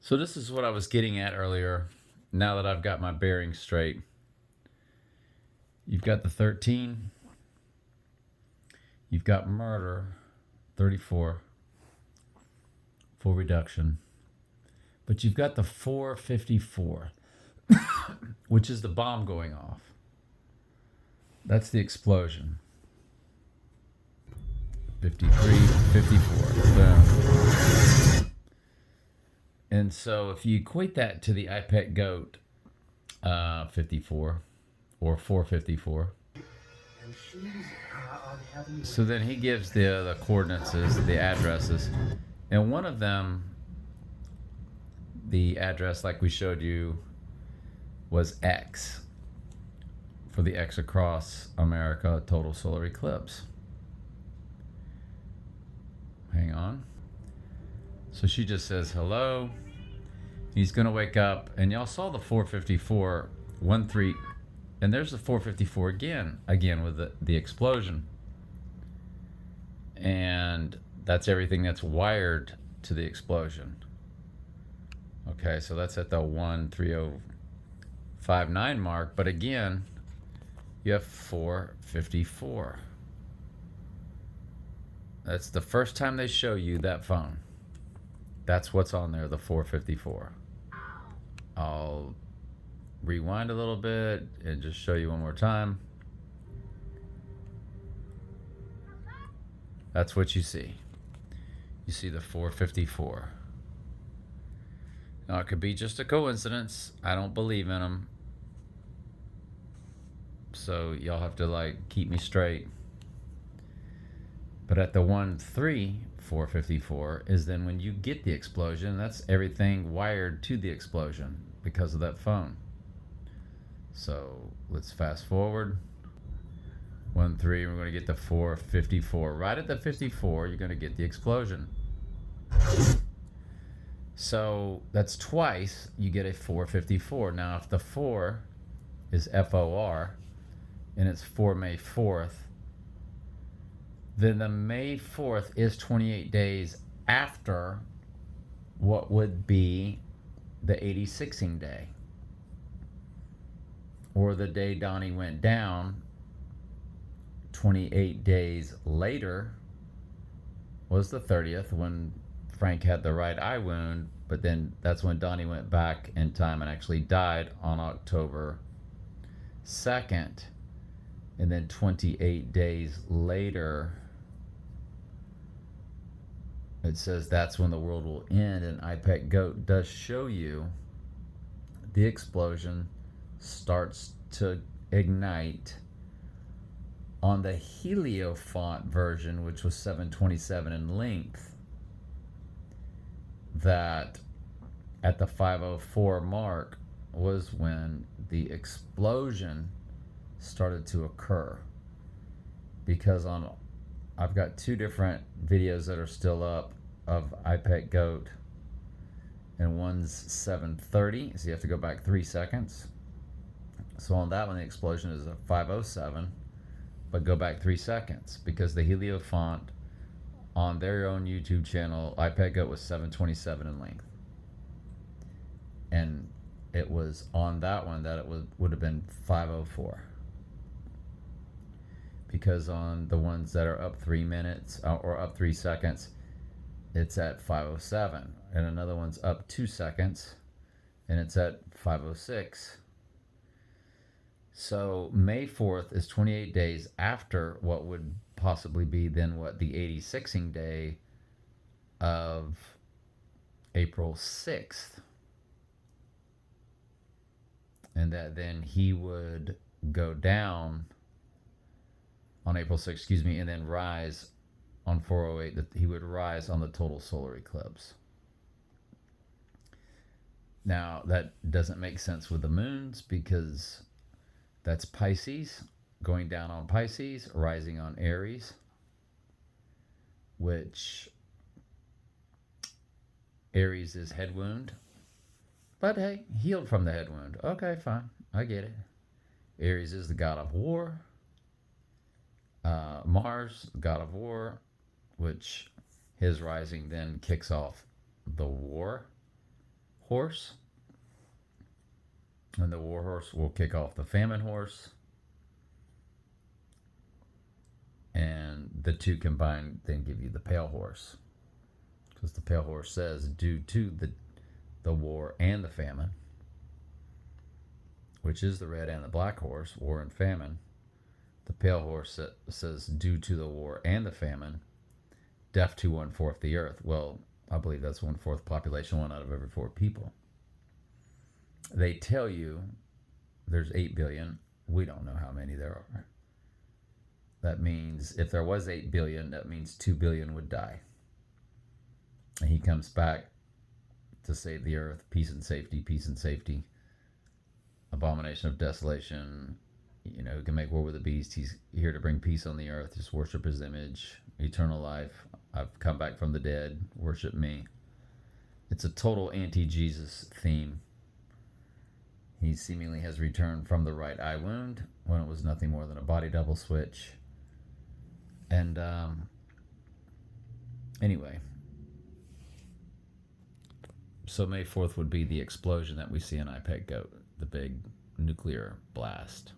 So this is what I was getting at earlier. Now that I've got my bearings straight, you've got the 13, you've got murder, 34, full reduction, but you've got the 454, which is the bomb going off. That's the explosion. 53, 54, boom. And so if you equate that to the IPEC GOAT 54 or 454, so then he gives the coordinates, the addresses, and one of them, the address like we showed you, was X for the X across America total solar eclipse. Hang on. So she just says hello. He's going to wake up, and y'all saw the 454, 13, and there's the 454 again with the explosion. And that's everything that's wired to the explosion. Okay, so that's at the 13059 mark, but again, you have 454. That's the first time they show you that phone. That's what's on there, the 454. I'll rewind a little bit and just show you one more time. That's what you see. You see the 454. Now, it could be just a coincidence. I don't believe in them. So y'all have to keep me straight. But at the 454 is then when you get the explosion. That's everything wired to the explosion because of that phone. So let's fast forward. 13, we're going to get the 454. Right at the 54, you're going to get the explosion. So that's twice you get a 454. Now, if the 4 is FOR and it's for May 4th, then the May 4th is 28 days after what would be the 86ing day, or the day Donnie went down. 28 days later was the 30th, when Frank had the right eye wound, but then that's when Donnie went back in time and actually died on October 2nd. And then 28 days later, it says that's when the world will end. And IPEC GOAT does show you the explosion starts to ignite on the Heliofont version, which was 727 in length. That at the 504 mark was when the explosion started to occur. Because I've got two different videos that are still up of IPEC GOAT, and one's 730, so you have to go back 3 seconds. So on that one, the explosion is a 507, but go back 3 seconds, because the Heliofont on their own YouTube channel, IPEC GOAT was 727 in length. And it was on that one that it would have been 504. Because on the ones that are up 3 minutes or up 3 seconds, it's at 507. And another one's up 2 seconds, and it's at 506. So May 4th is 28 days after what would possibly be then what the 86ing day of April 6th. And that then he would go down on April 6th, and then rise on 408, that he would rise on the total solar eclipse. Now, that doesn't make sense with the moons, because that's Pisces going down on Pisces, rising on Aries, which Aries is head wound. But hey, healed from the head wound. Okay, fine. I get it. Aries is the god of war. Mars, god of war, which his rising then kicks off the war. horse. And the war horse will kick off the famine horse. And the two combined then give you the pale horse. Because the pale horse says, due to the war and the famine, which is the red and the black horse, war and famine, the pale horse says, due to the war and the famine, death to 1/4 the earth. Well, I believe that's 1/4 population, 1 out of every 4 people. They tell you there's 8 billion. We don't know how many there are. That means if there was 8 billion, that means 2 billion would die. And he comes back to save the earth, peace and safety, peace and safety. Abomination of desolation, you know, who can make war with the beast. He's here to bring peace on the earth. Just worship his image, eternal life. I've come back from the dead, worship me. It's a total anti-Jesus theme. He seemingly has returned from the right eye wound when it was nothing more than a body double switch. And anyway, so May 4th would be the explosion that we see in IPEC GOAT, the big nuclear blast.